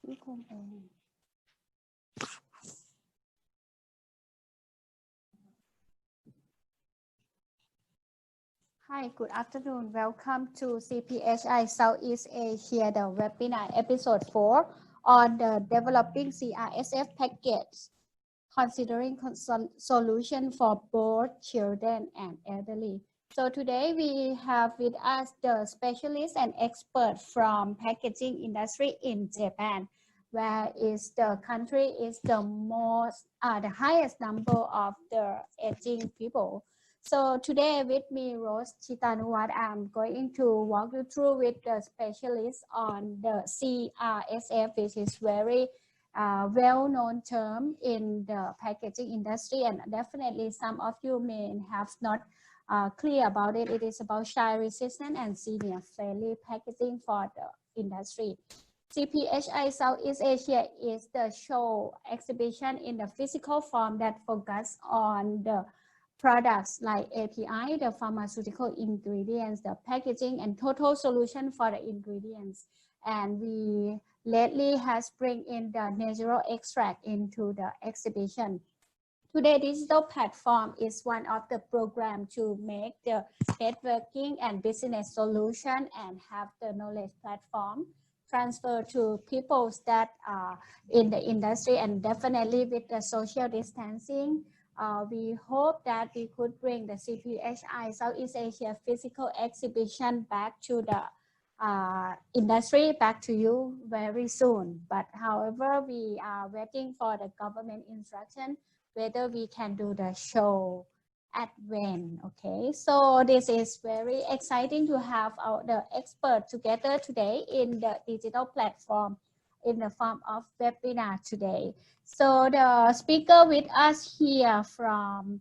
Hi, good afternoon. Welcome to CPhI South East Asia, the webinar episode 4 on the developing CRSF package, considering solution for both children and elderly. So today we have with us the specialist and expert from packaging industry in Japan, where is the country is the highest number of the aging people. So today with me, Rose Chitanuwat, I'm going to walk you through with the specialist on the CRSF, which is very well-known term in the packaging industry, and definitely some of you may have not clear about it. It is about child resistant and senior friendly packaging for the industry. CPhI Southeast Asia is the show exhibition in the physical form that focus on the products like API, the pharmaceutical ingredients, the packaging, and total solution for the ingredients. And we lately has bring in the natural extract into the exhibition. Today, digital platform is one of the program to make the networking and business solution and have the knowledge platform transfer to people that are in the industry, and definitely with the social distancing. We hope that we could bring the CPhI Southeast Asia physical exhibition back to the industry, back to you very soon. But however, we are waiting for the government instruction whether we can do the show at when. Okay, so this is very exciting to have the expert together today in the digital platform in the form of webinar today. So the speaker with us here from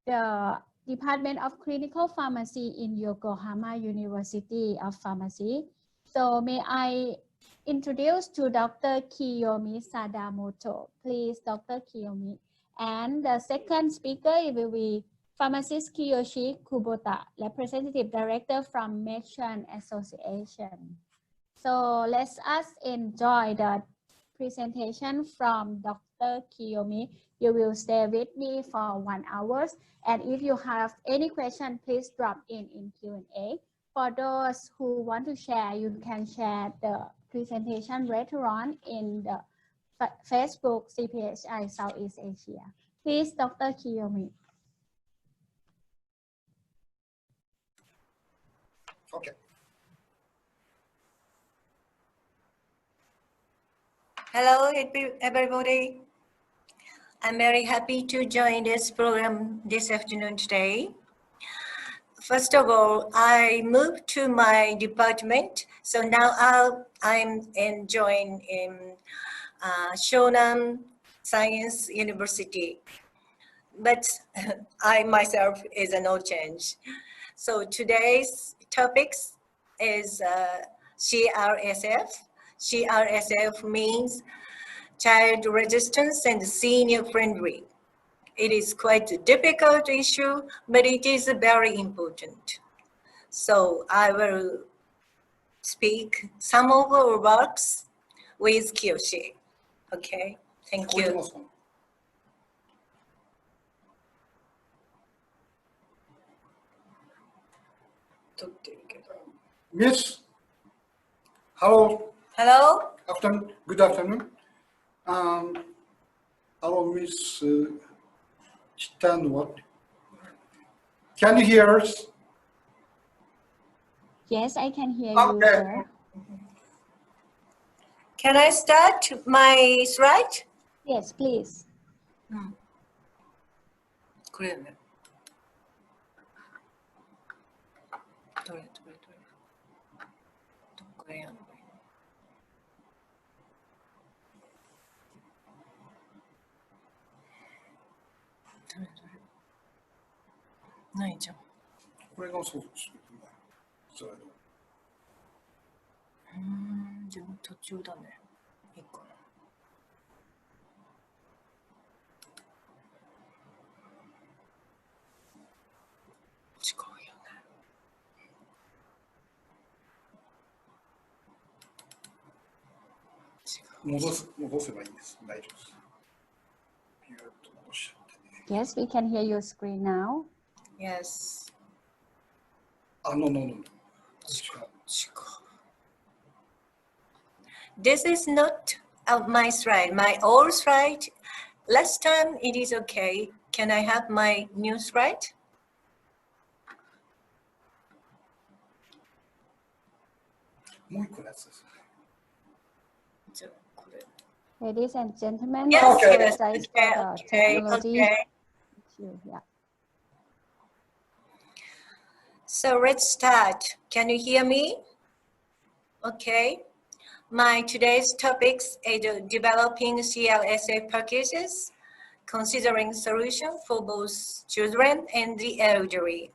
the Department of Clinical Pharmacy in Yokohama University of Pharmacy. So may I introduce to Dr. Kiyomi Sadamoto. Please, Dr. Kiyomi. And the second speaker will be pharmacist Kiyoshi Kubota, Representative Director from Merchant Association. So let's us enjoy the presentation from Dr. Kiyomi. You will stay with me for 1 hour. And if you have any question, please drop in Q&A. For those who want to share, you can share the presentation later on in the Facebook CPhI Southeast Asia. Please, Dr. Kiyomi. Okay. Hello, everybody. I'm very happy to join this program this afternoon today. First of all, I moved to my department, so now I'm enjoying in Shonan Science University, but I myself is a no change. So today's topics is CRSF. CRSF means child resistance and senior friendly. It is quite a difficult issue, but it is very important. So I will speak some of our works with Kiyoshi. Okay, thank you. Miss, hello. Hello. Afternoon. Good afternoon. Hello, Miss Chitanuwat. Can you hear us? Yes, I can hear you, sir. Can I start my slide? Yes, please. 그래요. 나이죠. これがそうです。でも途中だね。いいかな。違うよね。違う。戻せばいいんです。大丈夫です。ピューッと戻しちゃってね。 Yes, we can hear your screen now. Yes. No. 違う。 This is not my slide, my old slide. Last time it is okay. Can I have my new slide? もう一個のやつです。じゃあこれ。 Ladies and gentlemen, Yes, Okay. apologize for the okay, technology okay. issue. Yeah. So let's start. Can you hear me? Okay. My today's topics is developing CRSF packages, considering solution for both children and the elderly.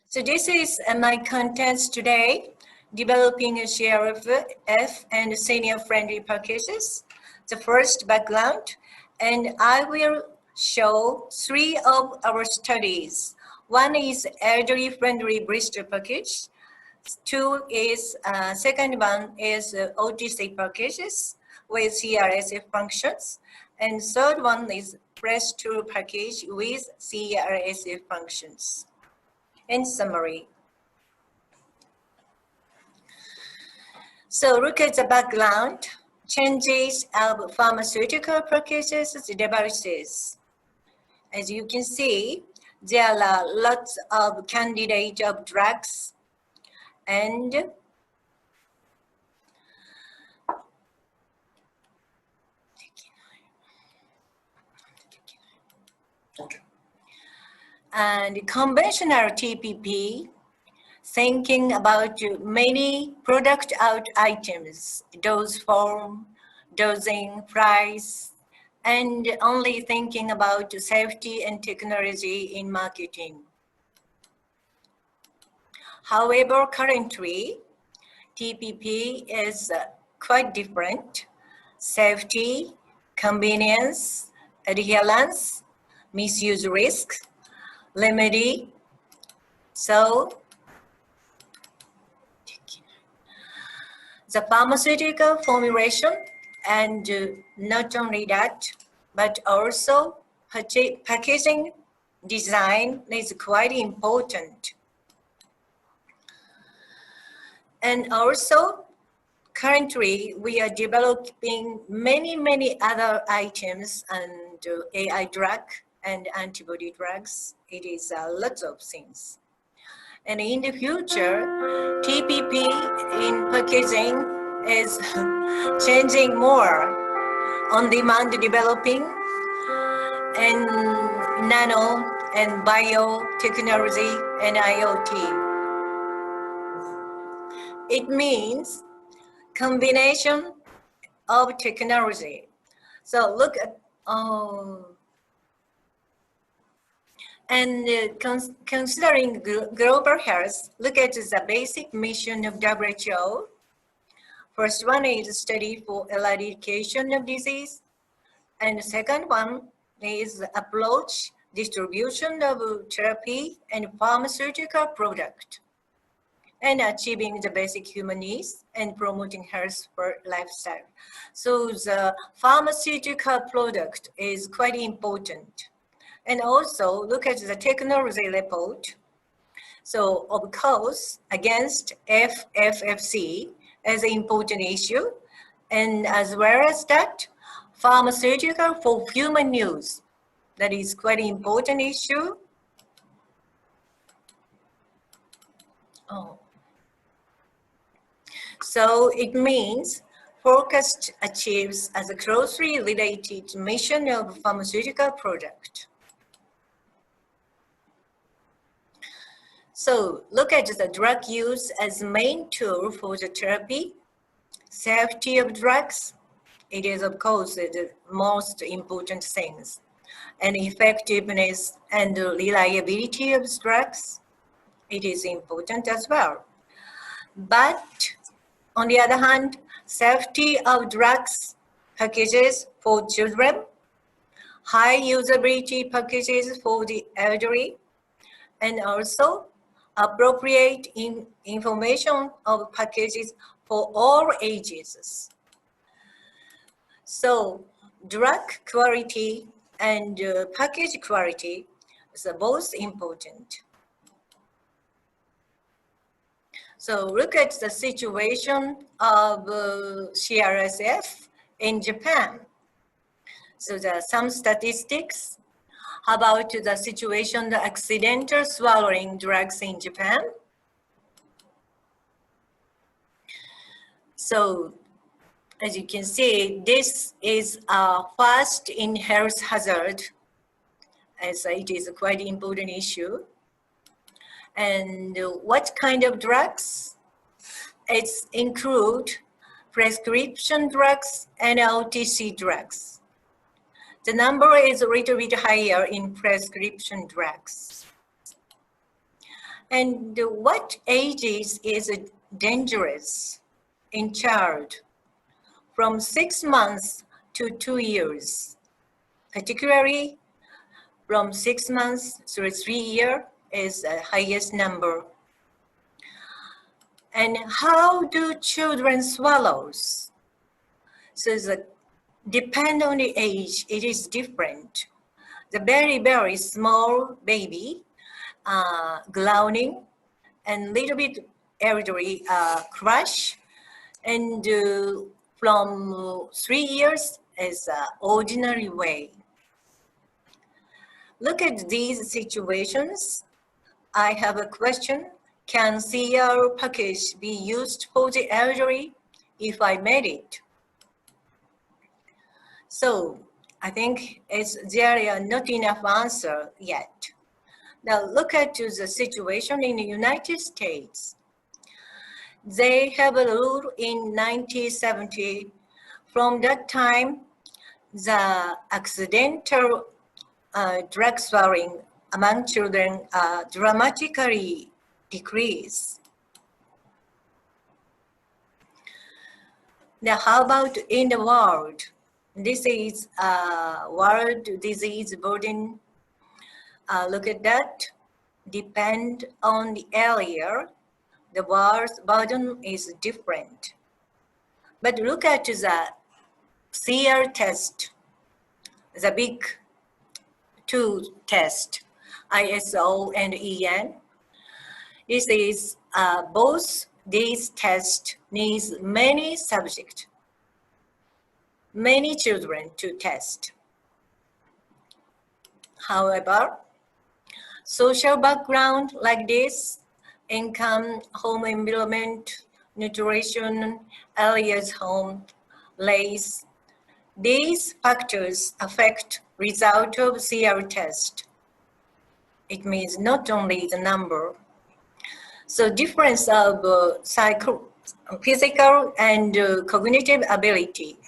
So this is my contents today, developing a CRSF and senior-friendly packages. The first background, and I will show 3 of our studies. One is elderly-friendly Bristol package. 2 is, second one is OTC packages with CRSF functions. And third one is Press Tool package with CRSF functions. In summary, so look at the background, changes of pharmaceutical packages devices. As you can see, there are lots of candidates of drugs and Okay. and conventional TPP, thinking about many product out items, dose form, dosing, price, and only thinking about safety and technology in marketing. However, currently, TPP is quite different. Safety, convenience, adherence, misuse risk, remedy. So the pharmaceutical formulation, and not only that, but also packaging design is quite important. And also, currently, we are developing many other items and AI drug and antibody drugs. It is lots of things. And in the future, TPP in packaging is changing more, on-demand developing, and nano and biotechnology and IoT. It means combination of technology. So look at, and considering global health, look at the basic mission of WHO. First one is study for eradication of disease. And the second one is approach distribution of therapy and pharmaceutical product, and achieving the basic human needs and promoting health for lifestyle. So the pharmaceutical product is quite important. And also look at the technology report. So of course, against FFFC as an important issue, and as well as that, pharmaceutical for human use, that is quite an important issue. So it means focused achieves as a closely related mission of pharmaceutical product. So look at the drug use as main tool for the therapy, safety of drugs. It is of course the most important things, and effectiveness and reliability of drugs. It is important as well. But on the other hand, safety of drugs packages for children, high usability packages for the elderly, and also appropriate information of packages for all ages. So drug quality and package quality is both important. So look at the situation of CRSF in Japan. So there are some statistics about the situation, the accidental swallowing drugs in Japan. So as you can see, this is first in health hazard, as it is a quite important issue. And what kind of drugs? It's include prescription drugs and OTC drugs. The number is a little bit higher in prescription drugs. And what ages is dangerous in child? From 6 months to 2 years, particularly from 6 months through 3 years is the highest number. And how do children swallow? So depend on the age, it is different. The very, very small baby, groaning, and little bit elderly crush, and from 3 years is ordinary way. Look at these situations. I have a question. Can CR package be used for the elderly if I made it? So I think there are not enough answer yet. Now look at the situation in the United States. They have a rule in 1970. From that time, the accidental drug swallowing among children dramatically decrease. Now, how about in the world? This is world disease burden. Look at that. Depend on the area, the world's burden is different. But look at the CR test, the big two test, ISO and EN. This is both these tests needs many subjects, many children to test. However, social background like this, income, home environment, nutrition, areas home, race, these factors affect result of CR test. It means not only the number. So difference of physical and cognitive ability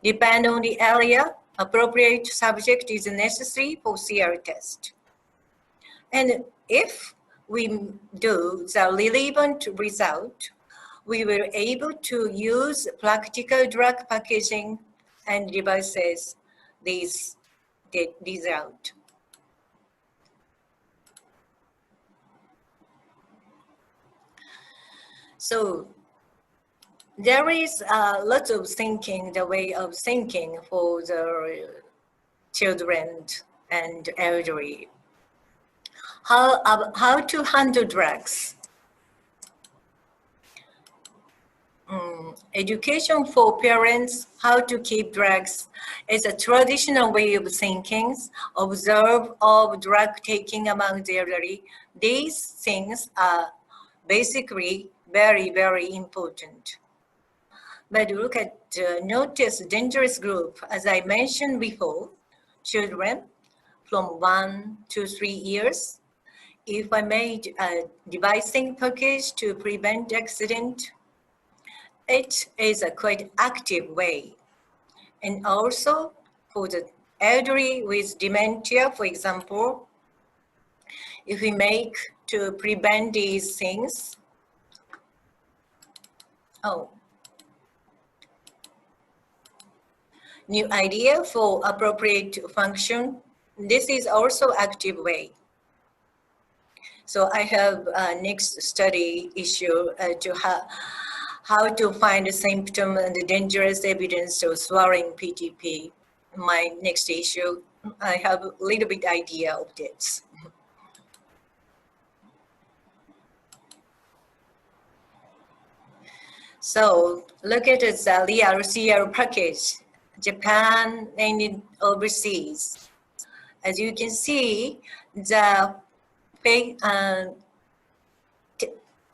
depend on the area. Appropriate subject is necessary for CR test. And if we do the relevant result, we will able to use practical drug packaging and devices these result. So there is lots of thinking, the way of thinking for the children and elderly. How to handle drugs. Education for parents, how to keep drugs is a traditional way of thinking, observe of drug taking among the elderly. These things are basically very, very important. But look at, notice dangerous group, as I mentioned before, children from 1 to 3 years. If I made a devising package to prevent accident, it is a quite active way. And also for the elderly with dementia, for example, if we make to prevent these things, new idea for appropriate function, this is also active way. So I have next study issue to how to find a symptom and the dangerous evidence of swallowing PTP. My next issue, I have a little bit idea of this. So look at the CR package, Japan and overseas. As you can see, the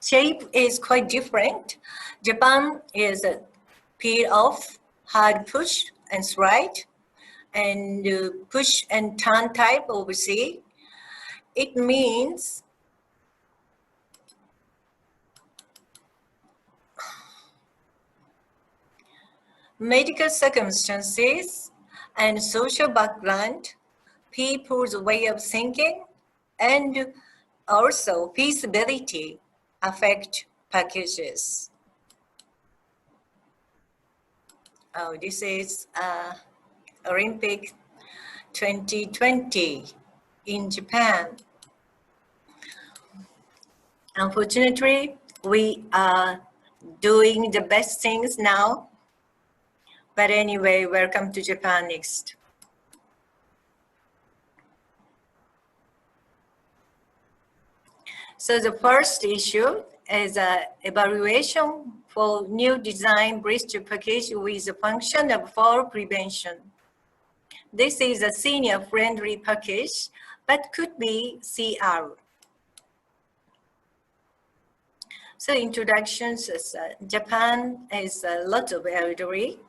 shape is quite different. Japan is a peel off, hard push and slide, and push and turn type overseas. It means medical circumstances and social background, people's way of thinking, and also feasibility affect packages. Oh, this is Olympic 2020 in Japan. Unfortunately, we are doing the best things now. But anyway, welcome to Japan next. So the first issue is evaluation for new design blister package with the function of fall prevention. This is a senior friendly package, but could be CR. So introductions is Japan is a lot of elderly,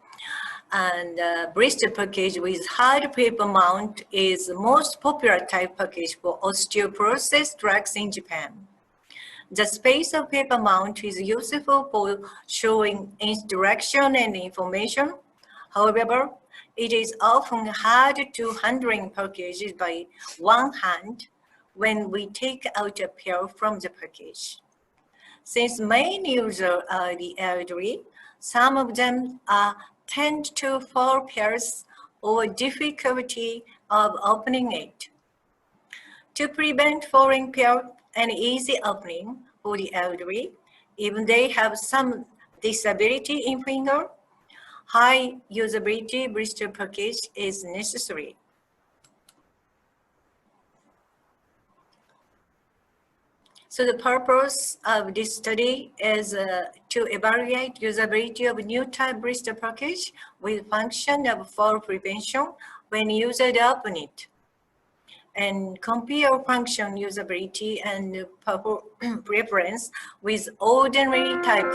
and blister package with hard paper mount is the most popular type package for osteoporosis drugs in Japan. The space of paper mount is useful for showing instruction and information. However, it is often hard to handling packages by one hand when we take out a pair from the package. Since main users are the elderly, some of them tend to fall pairs or difficulty of opening it. To prevent falling pair and easy opening for the elderly, even they have some disability in finger, high usability blister package is necessary. So the purpose of this study is to evaluate usability of new type blister package with function of fall prevention when users open it, and compare function usability and preference with ordinary type.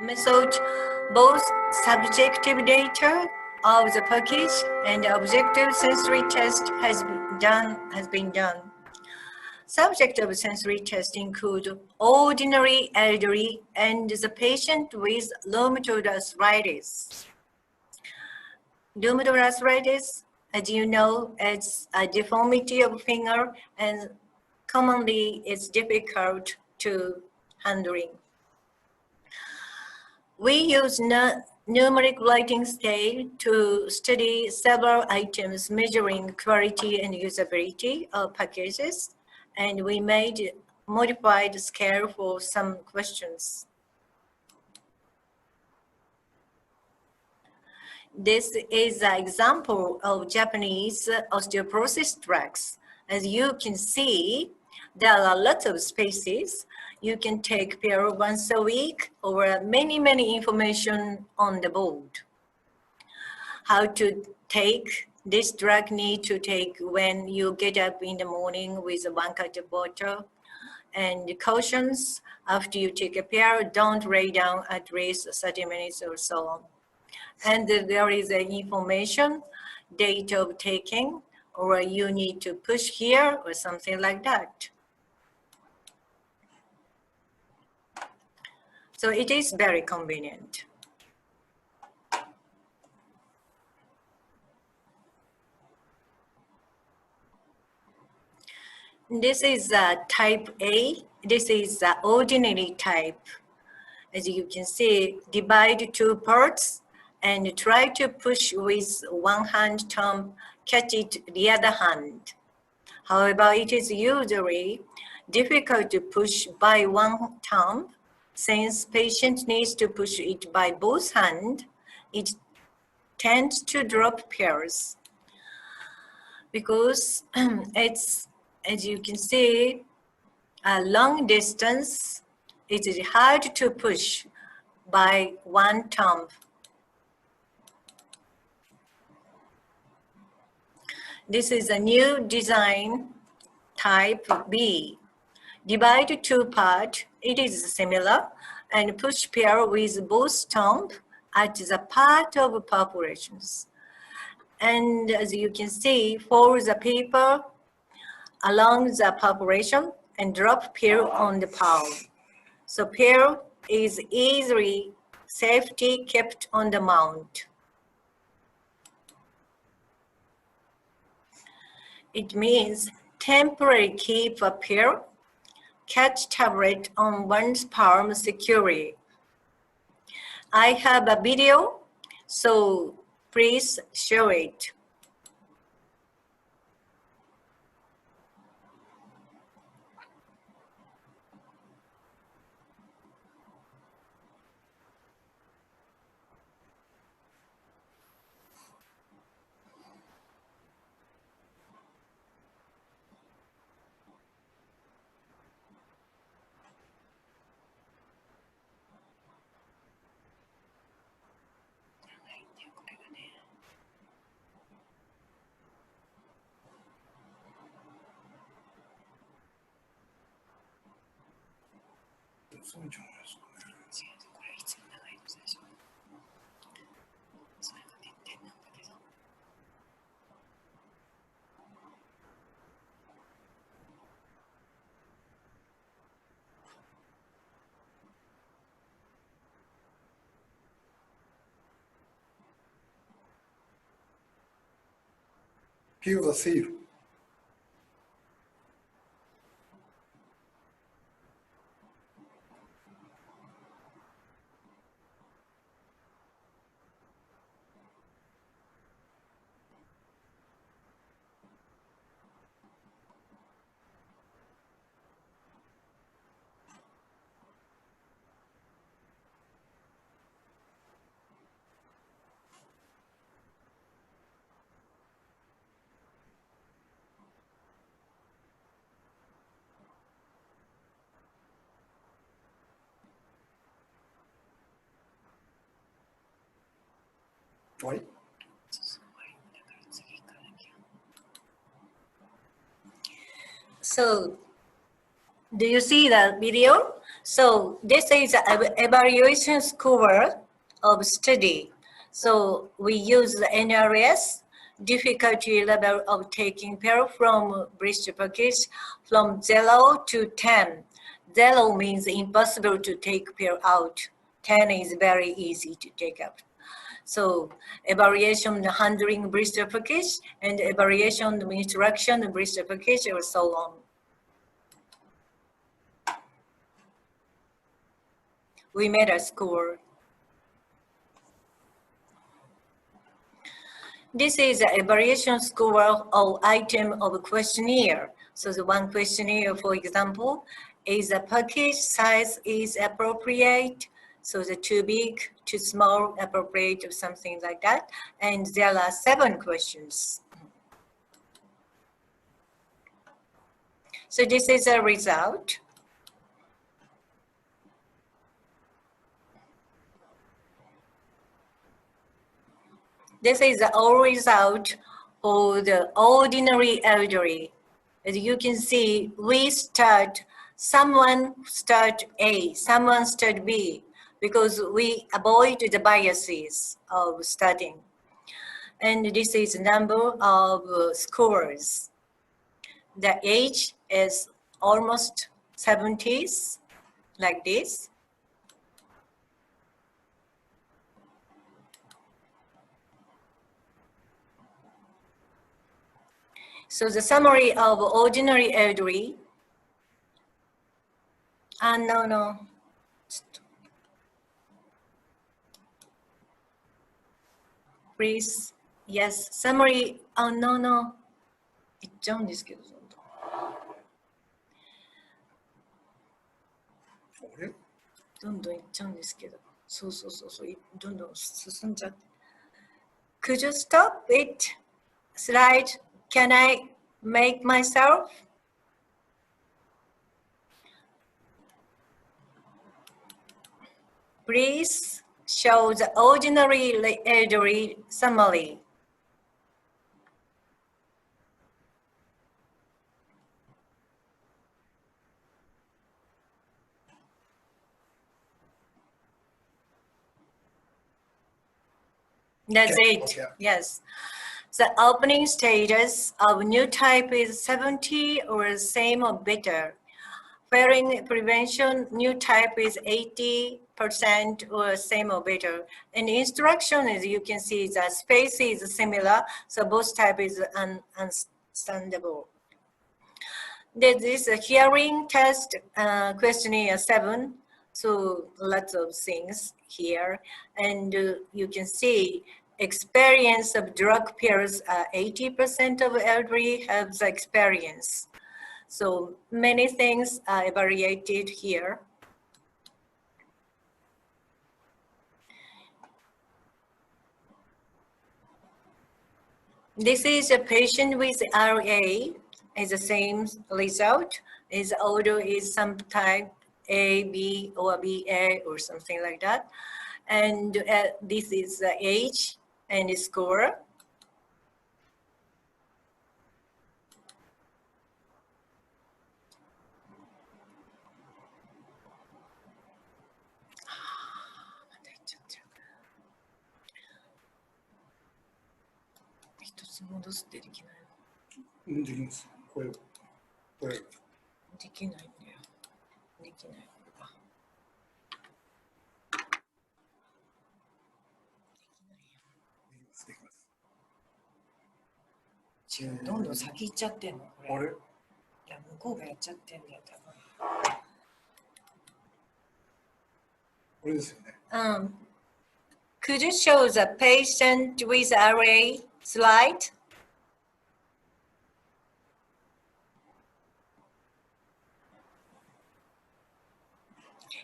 Method, both subjective data of the package and objective sensory test has been done. Subjective sensory tests include ordinary elderly and the patient with rheumatoid arthritis. Rheumatoid arthritis, as you know, it's a deformity of finger and commonly it's difficult to handling. We use numeric rating scale to study several items measuring quality and usability of packages, and we made modified scale for some questions. This is an example of Japanese osteoporosis drugs. As you can see, there are lots of spaces. You can take pill once a week or many information on the board. How to take this drug need to take when you get up in the morning with 1 cup of water, and cautions after you take a pill, don't lay down at least 30 minutes or so. And there is an information, date of taking, or you need to push here or something like that. So it is very convenient. This is type A. This is the ordinary type. As you can see, divide two parts and try to push with one hand thumb, catch it the other hand. However, it is usually difficult to push by one thumb. Since patient needs to push it by both hands, it tends to drop pairs. Because it's, as you can see, a long distance, it is hard to push by one thumb. This is a new design, type B. Divide two parts, it is similar, and push pair with both thumb at the part of perforations. And as you can see, fold the paper along the perforation and drop pair on the palm. So pair is easily safely kept on the mount. It means temporarily keep a pair, catch tablet on one's palm securely. I have a video, so please show it. Peel the seal. Right. So, do you see the video? So, this is an evaluation score of study. So, we use the NRS, difficulty level of taking pair from blister package from 0 to 10. 0 means impossible to take pair out. 10 is very easy to take out. So evaluation handling blister package and evaluation instruction blister package or so on. We made a score. This is an evaluation score of item of questionnaire. So the one questionnaire, for example, is the package size is appropriate. So the too big, too small, appropriate, or something like that. And there are 7 questions. So this is a result. This is the all result for the ordinary elderly. As you can see, someone start A, someone start B, because we avoid the biases of studying. And this is number of scores. The age is almost 70s, like this. So the summary of ordinary elderly. No. please. Yes, summary. Oh, no, no. 言っちゃうんですけど、あれどんどんいっちゃうんですけど、そう、どんどん進んじゃって。Could you stop it? Slide. Can I make myself? Please show the ordinary elderly summary. That's Okay, it. okay. Yes. The opening status of new type is 70 or same or better. Fairing prevention, new type is 80% or same or better. And instruction, as you can see, the space is similar, so both type is understandable. There is a hearing test questionnaire 7, so lots of things here. And you can see experience of drug peers, 80% of elderly have the experience. So many things are evaluated here. This is a patient with RA, is the same result. His order is some type A, B, or BA, or something like that. And this is the age and the score. Mm, できます。声を。声を。できないんだよ。できない。できます。違う、どんどん先行っちゃってんの、これ。あれいや、向こうがやっちゃってんだよ、多分。これですよね。Could you show the patient with RA slide?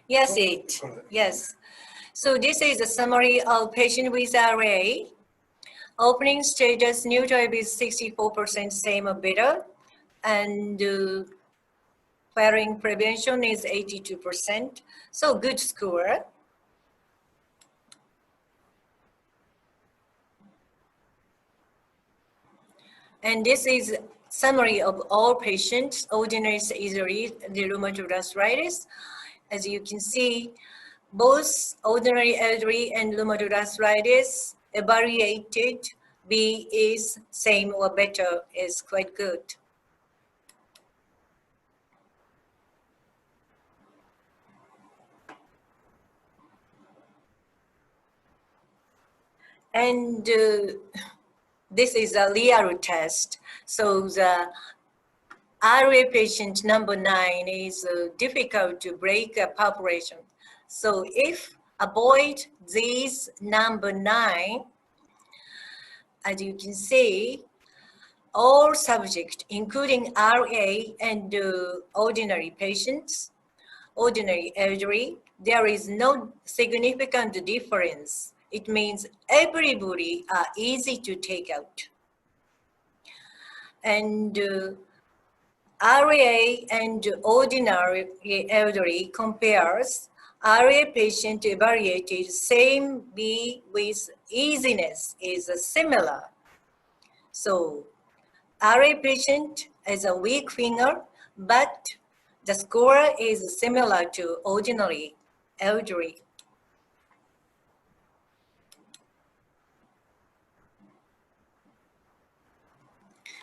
Yes, it. Yes. So this is a summary of patient with RA. Opening status new type is 64% same or better. And firing prevention is 82%. So good score. And this is summary of all patients, ordinary easily the rheumatoid arthritis. As you can see, both ordinary elderly and rheumatoid arthritis evaluated B is same or better is quite good. And this is a real test. So the RA patient number 9 is difficult to break a population. So if avoid these number 9, as you can see, all subjects, including RA and ordinary patients, ordinary elderly, there is no significant difference. It means everybody are easy to take out. And RA and ordinary elderly compares, RA patient evaluated same B with easiness is similar. So RA patient is a weak finger, but the score is similar to ordinary elderly.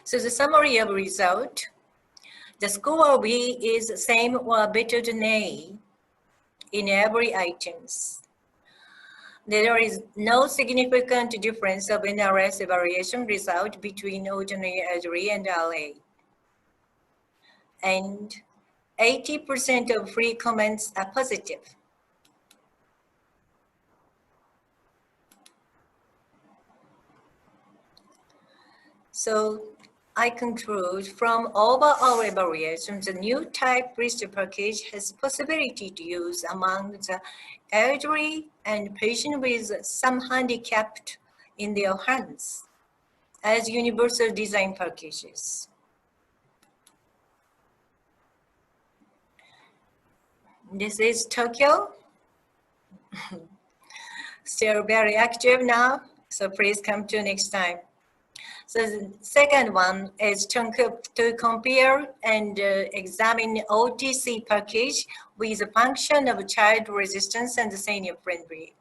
So the summary of result, the score of B is same or better than A in every items. There is no significant difference of NRS evaluation result between ordinary elderly and RA. And 80% of free comments are positive. So I conclude from overall evaluation, the new type blister package has possibility to use among the elderly and patient with some handicap in their hands as universal design packages. This is Tokyo. Still very active now, so please come to next time. So the second one is to compare and examine OTC package with the function of child resistance and senior friendly.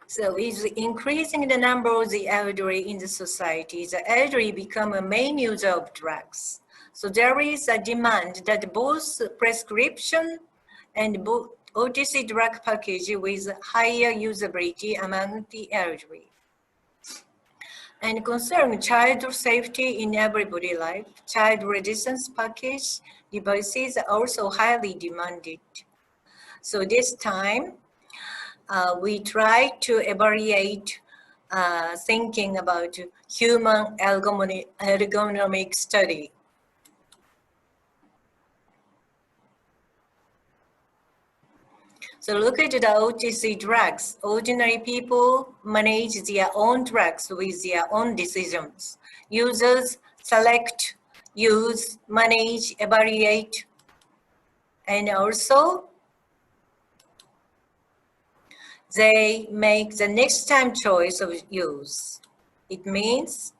So with increasing the number of the elderly in the society, the elderly become a main user of drugs. So there is a demand that both prescription and both OTC drug package with higher usability among the elderly. And concerning child safety in everyday life, child resistance package devices are also highly demanded. So this time, we try to evaluate thinking about human ergonomic study. So look at the OTC drugs. Ordinary people manage their own drugs with their own decisions. Users select, use, manage, evaluate, and also they make the next time choice of use. It means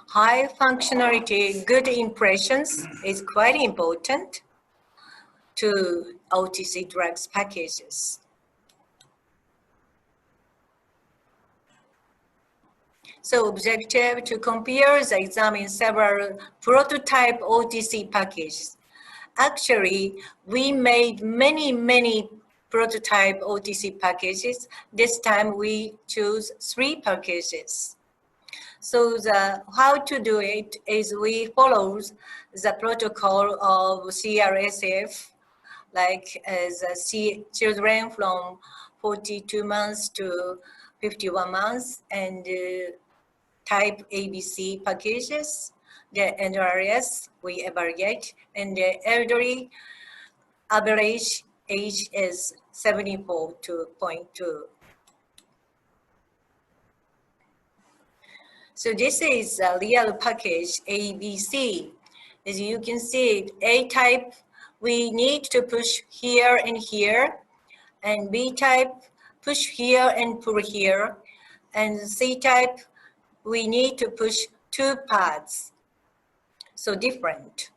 high functionality, good impressions is quite important to OTC drugs packages. So objective to compare the examine several prototype OTC packages. Actually, we made many prototype OTC packages. This time we choose 3 packages. So how to do it is we follow the protocol of CRSF, like as children from 42 months to 51 months, and type ABC packages. The NRS we evaluate, and the elderly average age is 74.2. So this is a real package ABC. As you can see, A type, we need to push here and here, and B type, push here and pull here, and C type, we need to push 2 pads. So different.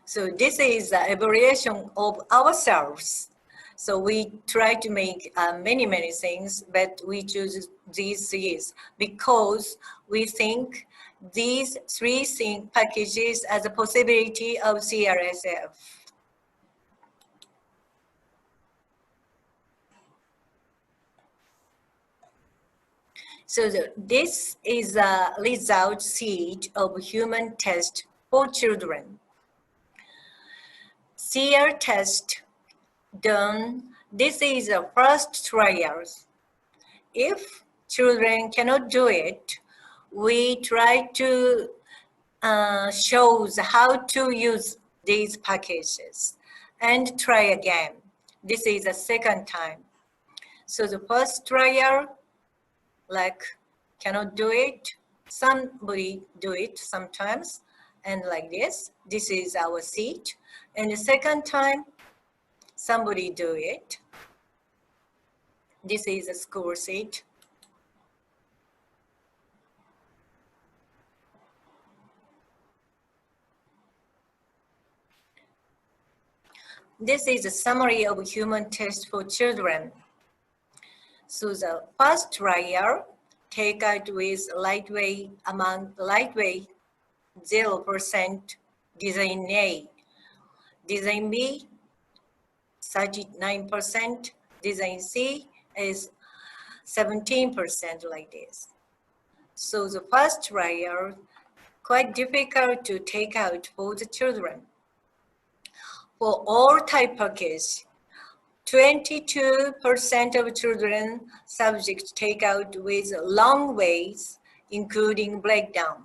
So this is an evaluation of ourselves. So we try to make many things, but we choose these 3 because we think these 3 packages as a possibility of CRSF. So this is a result sheet of human test for children. CR test done. This is the first trials. If children cannot do it, we try to show how to use these packages and try again. This is the second time. So the first trial, like cannot do it, somebody do it sometimes, and like this is our seat. And the second time, somebody do it. This is a school seat. This is a summary of human test for children. So the first trial, take out with lightweight, 0% design A. Design B, 39%. Design C is 17% like this. So the first trial quite difficult to take out for the children. For all type package, 22% of children subject take out with long ways, including breakdown,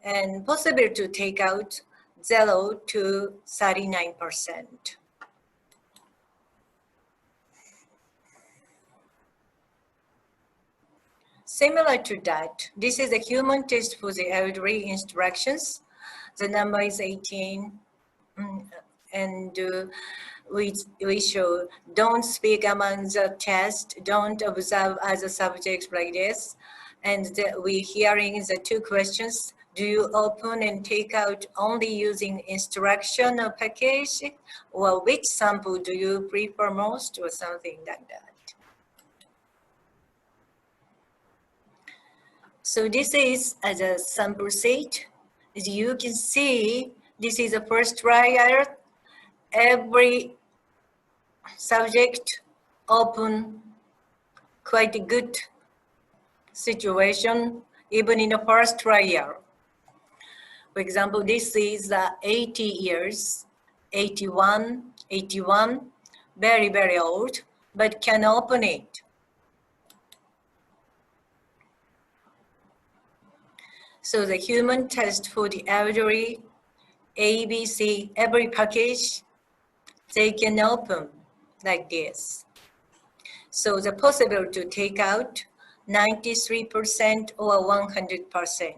and possible to take out 0 to 39%. Similar to that, this is a human test for the elderly instructions. The number is 18, and we show don't speak among the test, don't observe other subjects like this. And we hearing the two questions, do you open and take out only using instruction or package? Or which sample do you prefer most, or something like that? So this is as a sample set. As you can see, this is the first trial. Every subject open quite a good situation, even in the first trial. For example, this is 80 years, 81, very, very old, but can open it. So the human test for the elderly, ABC, every package, they can open like this. So the possible to take out 93% or 100%.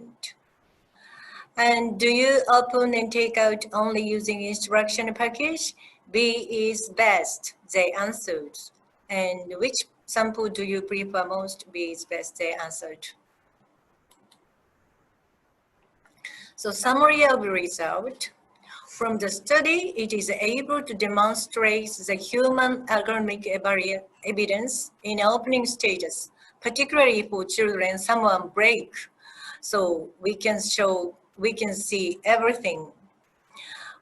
And do you open and take out only using instruction package? B is best, they answered. And which sample do you prefer most? B is best, they answered. So summary of the result. From the study, it is able to demonstrate the human algorithmic evidence in opening stages, particularly for children, someone break. So we can see everything.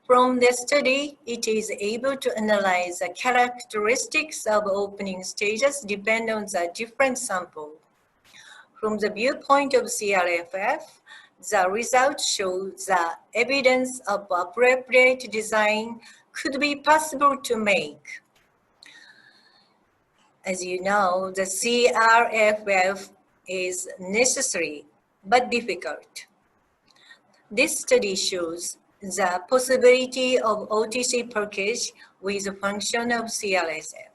From the study, it is able to analyze the characteristics of opening stages depending on the different sample. From the viewpoint of CRFF, the results show the evidence of appropriate design could be possible to make. As you know, the CRFF is necessary but difficult. This study shows the possibility of OTC package with a function of CRSF.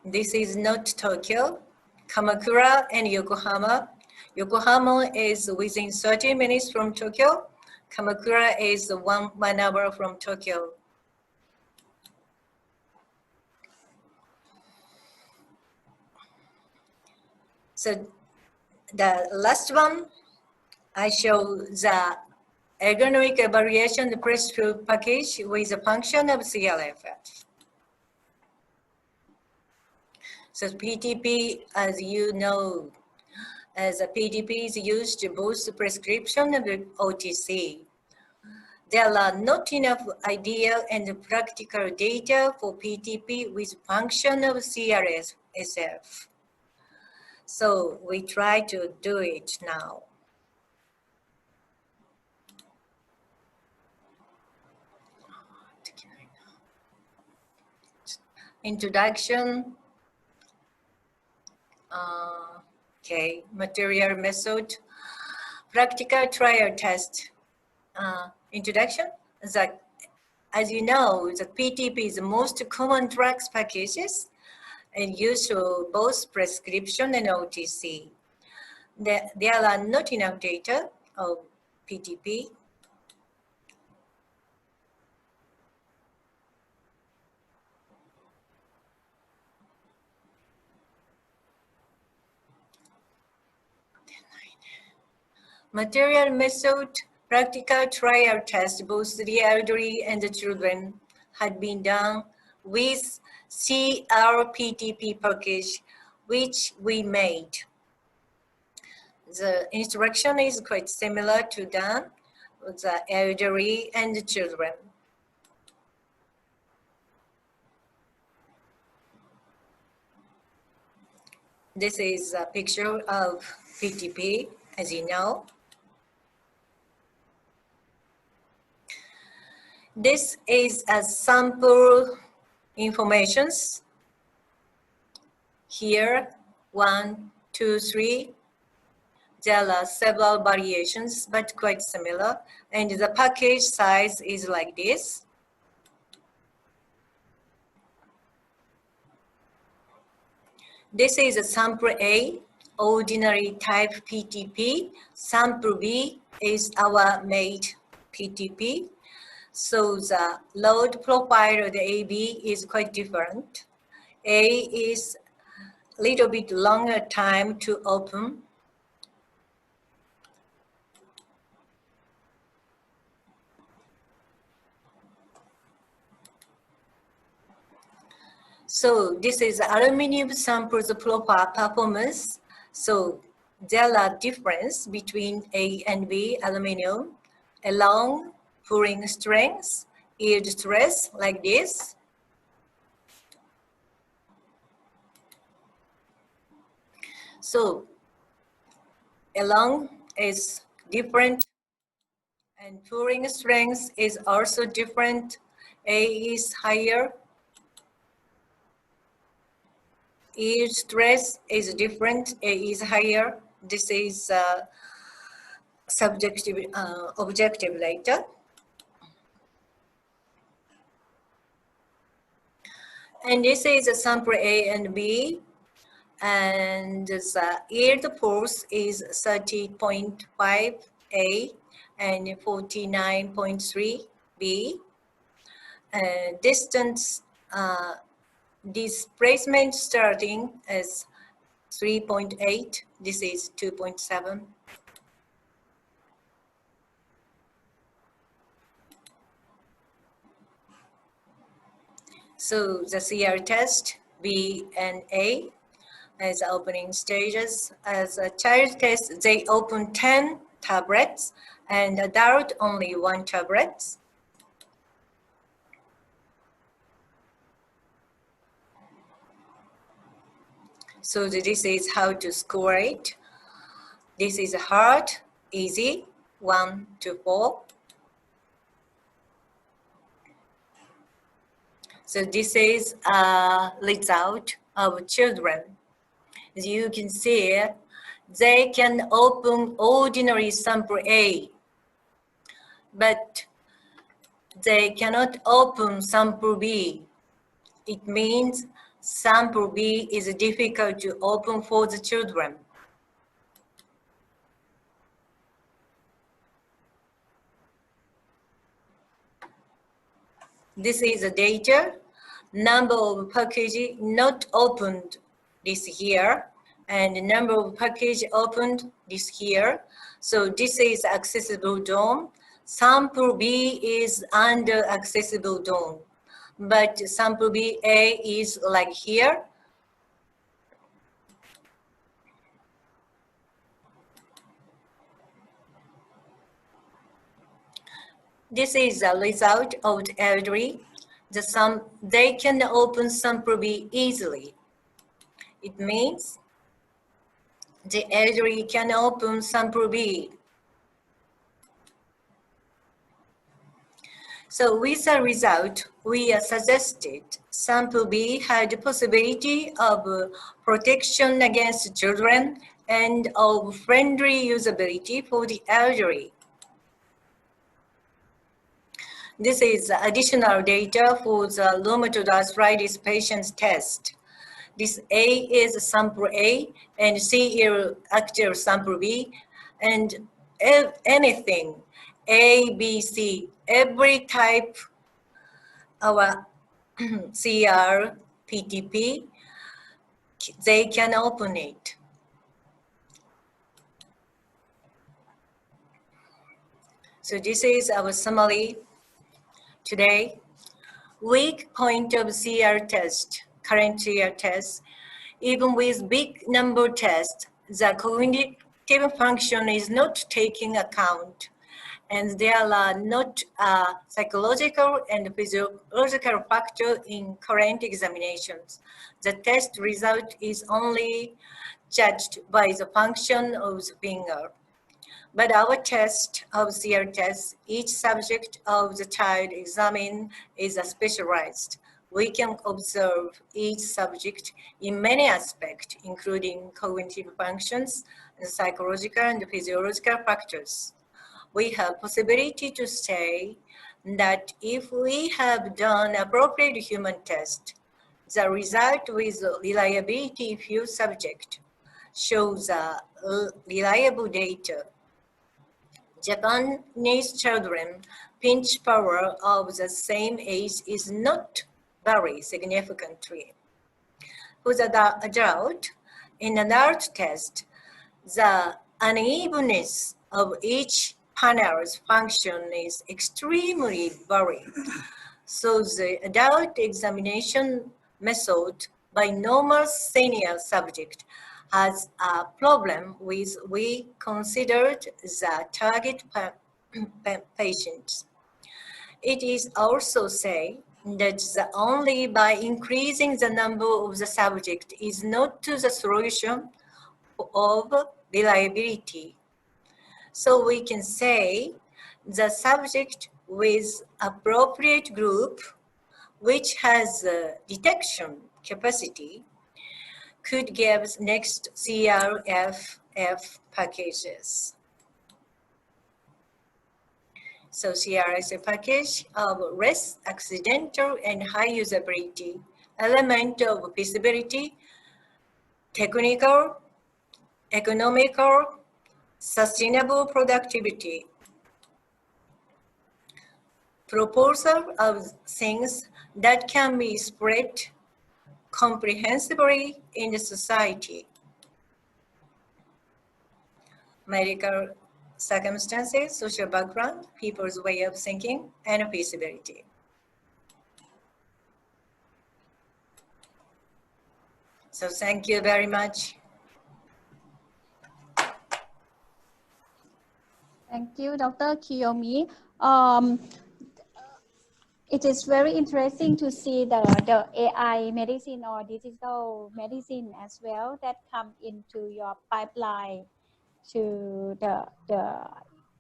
This is not Tokyo, Kamakura and Yokohama. Yokohama is within 30 minutes from Tokyo. Kamakura is one hour from Tokyo. So the last one, I show the ergonomic evaluation, the prescribed package with a function of CRFF. So PTP, as you know, as a PTP is used to boost prescription of OTC. There are not enough ideal and practical data for PTP with function of CRSF. So we try to do it now. Introduction. Okay, material method, practical trial test. Introduction. As you know, the PTP is the most common drugs packages and used for both prescription and OTC. There are not enough data of PTP. Material method, practical trial test, both the elderly and the children had been done with CRPTP package, which we made. The instruction is quite similar to that with the elderly and the children. This is a picture of PTP, as you know. This is a sample informations. Here, 1, 2, 3. There are several variations, but quite similar. And the package size is like this. This is a sample A, ordinary type PTP. Sample B is our made PTP. So the load profile of the AB is quite different. A is a little bit longer time to open. So this is aluminum samples profile performance. So there are difference between A and B aluminum along pouring strength, yield stress like this. So along is different and pouring strength is also different. A is higher. Yield stress is different. A is higher. This is subjective, objective data. And this is a sample A and B. And the yield force is 30.5 A and 49.3 B. Distance, displacement starting is 3.8. This is 2.7. So the CR test, B and A, as opening stages. As a child test, they open 10 tablets and adult only 1 tablet. So this is how to score it. This is hard, easy, 1 to 4. So this is a result of children. As you can see, they can open ordinary sample A, but they cannot open sample B. It means sample B is difficult to open for the children. This is the data. Number of packages not opened this year and the number of packages opened this year. So this is accessible DOM. Sample B is under accessible DOM, but sample B A is like here. This is the result of the elderly. They can open sample B easily. It means the elderly can open sample B. So with the result, we suggested sample B had the possibility of protection against children and of friendly usability for the elderly. This is additional data for the rheumatoid arthritis patients test. This A is sample A and C is actual sample B, and anything A, B, C, every type our CR, PTP, they can open it. So this is our summary today. Weak point of CR test, current CR test, even with big number test, the cognitive function is not taking account and there are not psychological and physiological factors in current examinations. The test result is only judged by the function of the finger. But our test of CR test, each subject of the child examined is specialized. We can observe each subject in many aspects, including cognitive functions, and psychological and physiological factors. We have possibility to say that if we have done appropriate human test, the result with reliability few subject shows reliable data. Japanese children pinch power of the same age is not very significantly. For the adult, in an adult test, the unevenness of each panel's function is extremely varied. So the adult examination method by normal senior subject has a problem with we considered the target patients. It is also said that only by increasing the number of the subject is not to the solution of reliability. So we can say the subject with appropriate group which has detection capacity could give next CRSF packages. So CRSF package of less accidental and high usability, element of feasibility, technical, economical, sustainable productivity. Proposal of things that can be spread comprehensively in the society. Medical circumstances, social background, people's way of thinking, and feasibility. So thank you very much. Thank you, Dr. Kiyomi. It is very interesting to see the AI medicine or digital medicine as well that come into your pipeline to the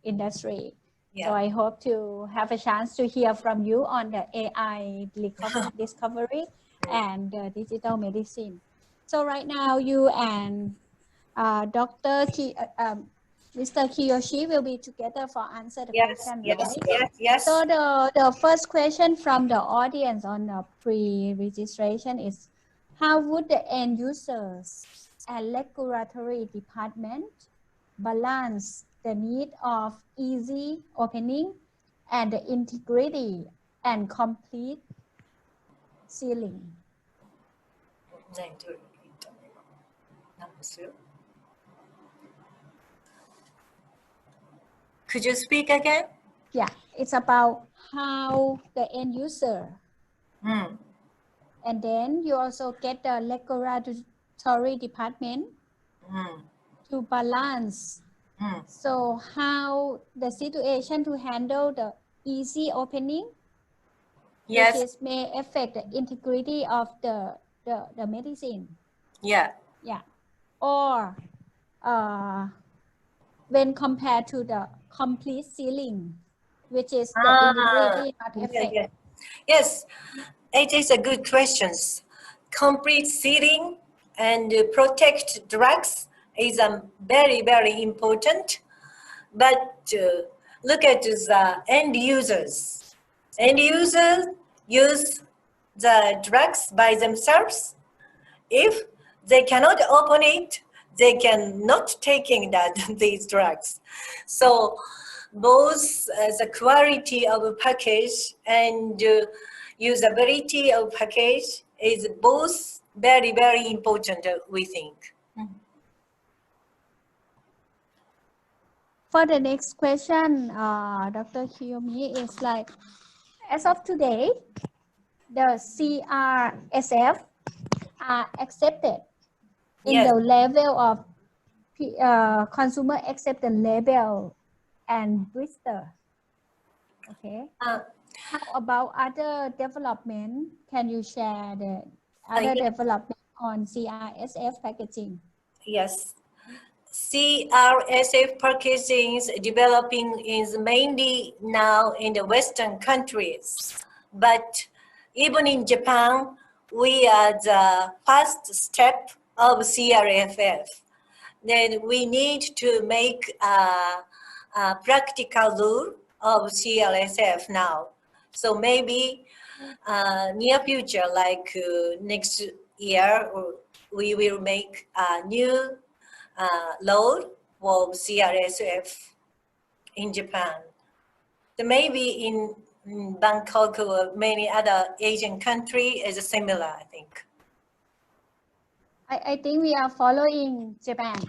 industry. Yeah. So I hope to have a chance to hear from you on the AI discovery and digital medicine. So right now you and Mr. Kiyoshi will be together for answer the question, right? Yes. So the first question from the audience on the pre-registration is, how would the end users and regulatory department balance the need of easy opening and the integrity and complete sealing? Could you speak again? Yeah, it's about how the end user. And then you also get the regulatory department to balance. So how the situation to handle the easy opening, Yes. which is may affect the integrity of the medicine. Yeah. Yeah. Or when compared to the complete sealing, which is the integrity not affected. Yes, it is a good question. Complete sealing and protect drugs is very, very important. But look at the end users. End users use the drugs by themselves. If they cannot open it, they cannot taking these drugs. So both the quality of a package and usability of package is both very, very important, we think. For the next question, Dr. Kiyomi, is like, as of today, the CRSF are accepted in the level of consumer acceptance level and blister. Okay. Uh, How about other development? Can you share the other yes, development on CRSF packaging? yes. CRSF packaging is developing is mainly now in the Western countries, but even in Japan, we are the first step of CRFF. Then we need to make a practical rule of CRSF now. So maybe near future, like next year, we will make a new law of CRSF in Japan. So maybe in Bangkok or many other Asian country is similar, I think. I think we are following Japan.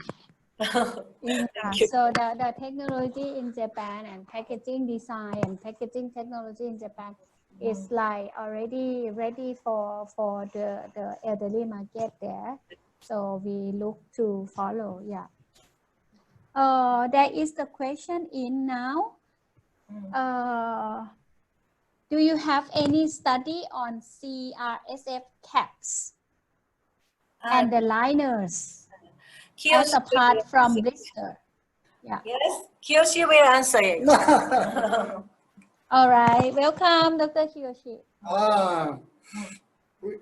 Thank you. So the technology in Japan and packaging design and packaging technology in Japan is like already ready for the elderly market there. So we look to follow, yeah. There is the question in now. Do you have any study on CRSF caps and the liners as apart from blister? Yeah. Yes, Kiyoshi will answer it. All right. Welcome, Dr. Kiyoshi.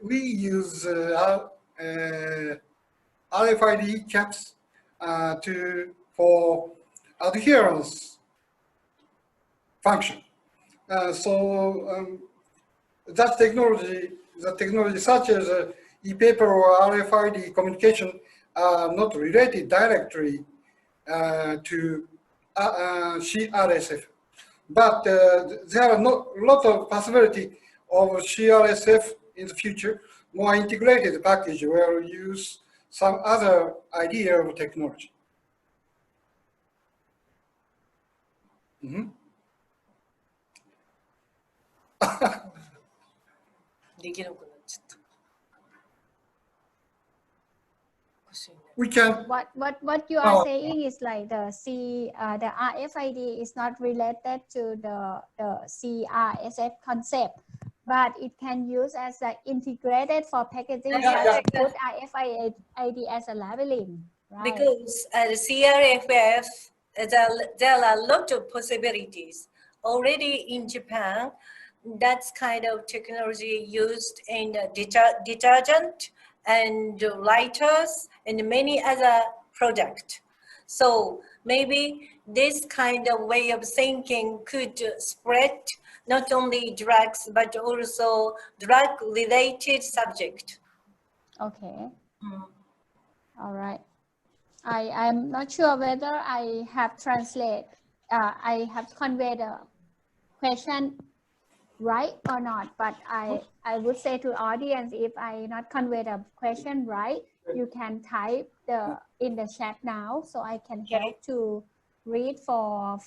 We use RFID caps for adherence function. That technology such as e-paper or RFID communication are not related directly to CRSF. But there are a lot of possibility of CRSF in the future, more integrated package where we use some other idea of technology. We can. What you are saying is like the RFID is not related to the CRSF concept, but it can use as an integrated for packaging such put RFID as a labeling, right? Because the CRFF, there are a lot of possibilities. Already in Japan, that's kind of technology used in detergent and lighters and many other products. So maybe this kind of way of thinking could spread not only drugs, but also drug-related subject. Okay. All right. I'm not sure whether I have I have conveyed the question right or not, but I would say to audience, if I not convey the question right, you can type in the chat now, so I can help to read for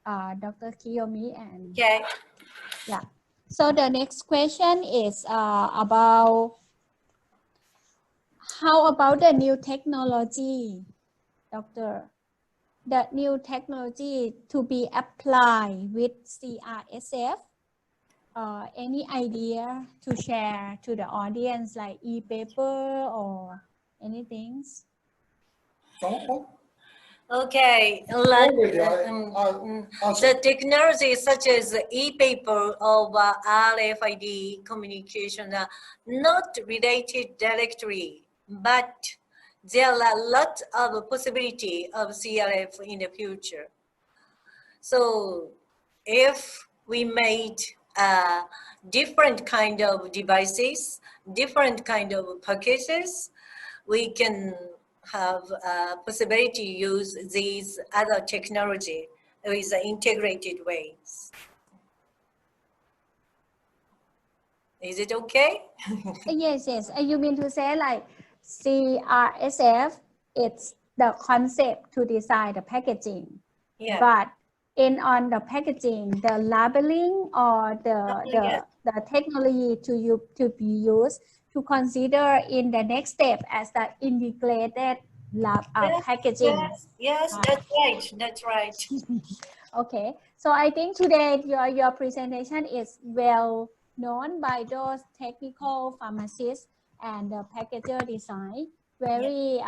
Dr. Kiyomi and yeah. So the next question is about how about the new technology, Doctor? The new technology to be applied with CRSF. Any idea to share to the audience, like e-paper or anything? Okay, the technology such as e-paper or RFID communication are not related directly, but there are a lot of possibility of CRF in the future. So if we made different kind of devices, different kind of packages, we can have a possibility to use these other technology with integrated ways. Is it okay? Yes. You mean to say like CRSF, it's the concept to design the packaging, but on the packaging, the labeling or the technology to be used to consider in the next step as the integrated packaging. Yes, that's right. Okay, so I think today your presentation is well known by those technical pharmacists and the packager design. Very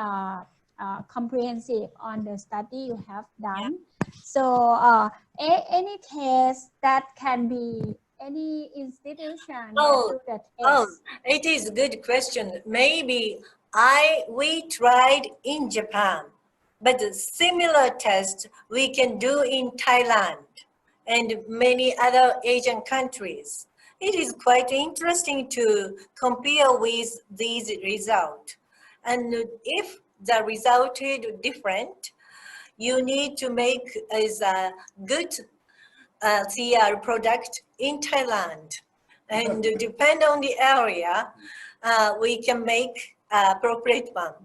comprehensive on the study you have done. So any test that can be any institution that do the test. It is a good question. Maybe we tried in Japan, but a similar test we can do in Thailand and many other Asian countries. It is quite interesting to compare with these results. And if the result is different, you need to make as a good CR product in Thailand. And depend on the area, we can make appropriate one.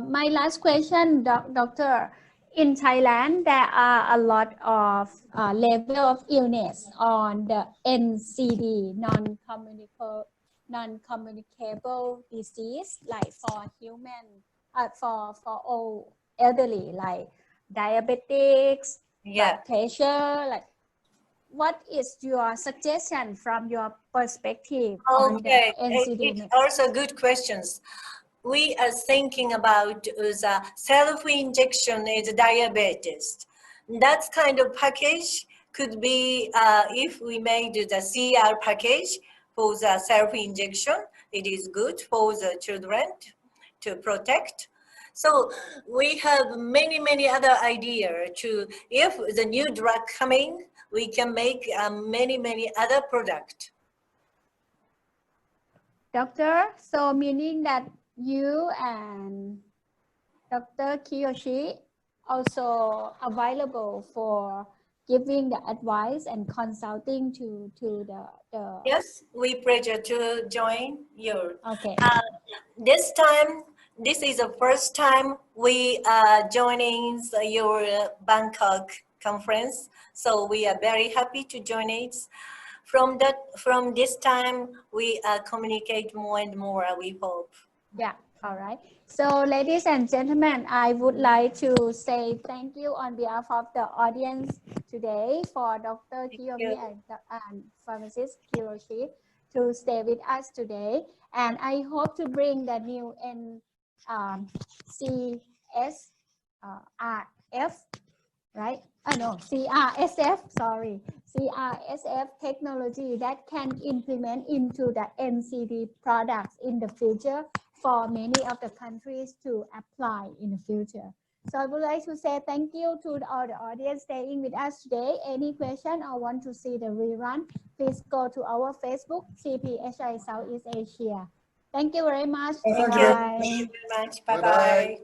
My last question, Doctor. In Thailand, there are a lot of level of illness on the NCD, non-communicable disease, like for human, for all elderly, like diabetics, blood pressure. Like, what is your suggestion from your perspective on the NCD? It's also good questions. We are thinking about the self-injection is diabetes. That kind of package could be, if we made the CR package for the self-injection, it is good for the children to protect. So we have many other ideas to, if the new drug coming, we can make many other products. Doctor, so meaning that you and Dr. Kiyoshi also available for giving the advice and consulting to the Yes, we pleasure to join you. Okay. This time, this is the first time we are joining your Bangkok conference, so we are very happy to join it. From this time, we communicate more and more, we hope. Yeah, all right. So ladies and gentlemen, I would like to say thank you on behalf of the audience today for Dr. Kiyomi and pharmacist Kiyoshi to stay with us today. And I hope to bring the new CSRF, right? No, CRSF, sorry. CRSF technology that can implement into the NCD products in the future for many of the countries to apply in the future. So I would like to say thank you to all the audience staying with us today. Any question or want to see the rerun, please go to our Facebook, CPhI South East Asia. Thank you very much. Thank you very much. Bye-bye.